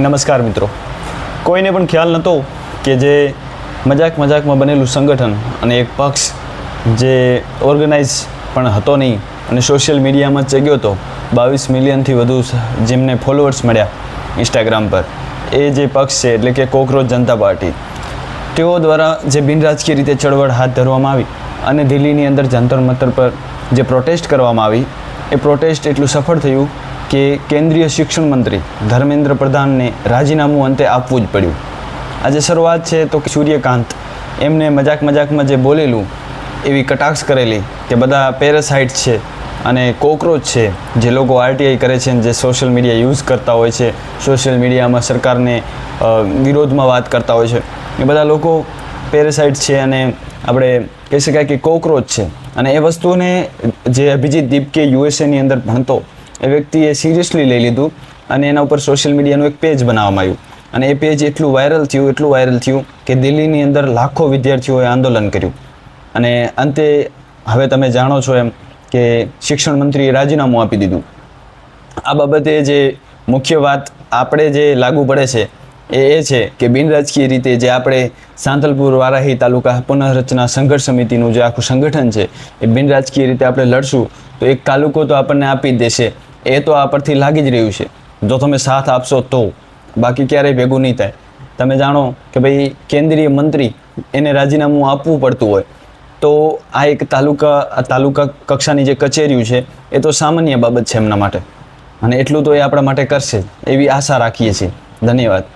નમસ્કાર મિત્રો. કોઈને પણ ખ્યાલ નહોતો કે જે મજાકમાં બનેલું સંગઠન અને એક પક્ષ જે ઓર્ગેનાઇઝ પણ હતો નહીં અને સોશિયલ મીડિયામાં ચગ્યો હતો, 22 મિલિયનથી વધુ જેમને ફોલોઅર્સ મળ્યા ઇન્સ્ટાગ્રામ પર, એ જે પક્ષ છે એટલે કે કોકરોચ જનતા પાર્ટી, તેઓ દ્વારા જે બિનરાજકીય રીતે ચળવળ હાથ ધરવામાં આવી અને દિલ્હીની અંદર જંતર મંતર પર જે પ્રોટેસ્ટ કરવામાં આવી, એ પ્રોટેસ્ટ એટલું સફળ થયું કે કેન્દ્રીય શિક્ષણ મંત્રી ધર્મેન્દ્ર પ્રધાનને રાજીનામું અંતે આપવું જ પડ્યું. આજે શરૂઆત છે તો સૂર્યકાંત એમને મજાકમાં જે બોલેલું એવી કટાક્ષ કરેલી કે બધા પેરાસાઇટ્સ છે અને કોકરોચ છે, જે લોકો આરટીઆઈ કરે છે, જે સોશિયલ મીડિયા યુઝ કરતા હોય છે, સોશિયલ મીડિયામાં સરકારને વિરોધમાં વાત કરતા હોય છે, એ બધા લોકો પેરાસાઇટ્સ છે અને આપણે કહી શકાય કે કોકરોચ છે. અને એ વસ્તુને જે અભિજીત દીપકે યુએસએની અંદર ભણતો એ વ્યક્તિએ સિરિયસલી લઈ લીધું અને એના ઉપર સોશિયલ મીડિયાનું એક પેજ બનાવવામાં આવ્યું અને એ પેજ એટલું વાયરલ થયું કે દિલ્હીની અંદર લાખો વિદ્યાર્થીઓએ આંદોલન કર્યું અને અંતે હવે તમે જાણો છો એમ કે શિક્ષણ મંત્રીએ રાજીનામું આપી દીધું. આ બાબતે જે મુખ્ય વાત આપણે જે લાગુ પડે છે એ છે કે બિનરાજકીય રીતે જે આપણે સાંતલપુર વારાહી તાલુકા પુનઃરચના સંઘર્ષ સમિતિનું જે આખું સંગઠન છે એ બિનરાજકીય રીતે આપણે લડશું તો એક તાલુકો તો આપણને આપી જ દેશે, એ તો આ પરથી લાગી જ રહ્યું છે. જો તમે સાથ આપશો તો, બાકી ક્યારેય ભેગું નહીં થાય. તમે જાણો કે ભાઈ કેન્દ્રીય મંત્રી એને રાજીનામું આપવું પડતું હોય તો આ એક તાલુકા કક્ષાની જે કચેરીઓ છે એ તો સામાન્ય બાબત છે એમના માટે, અને એટલું તો એ આપણા માટે કરશે એવી આશા રાખીએ છીએ. ધન્યવાદ.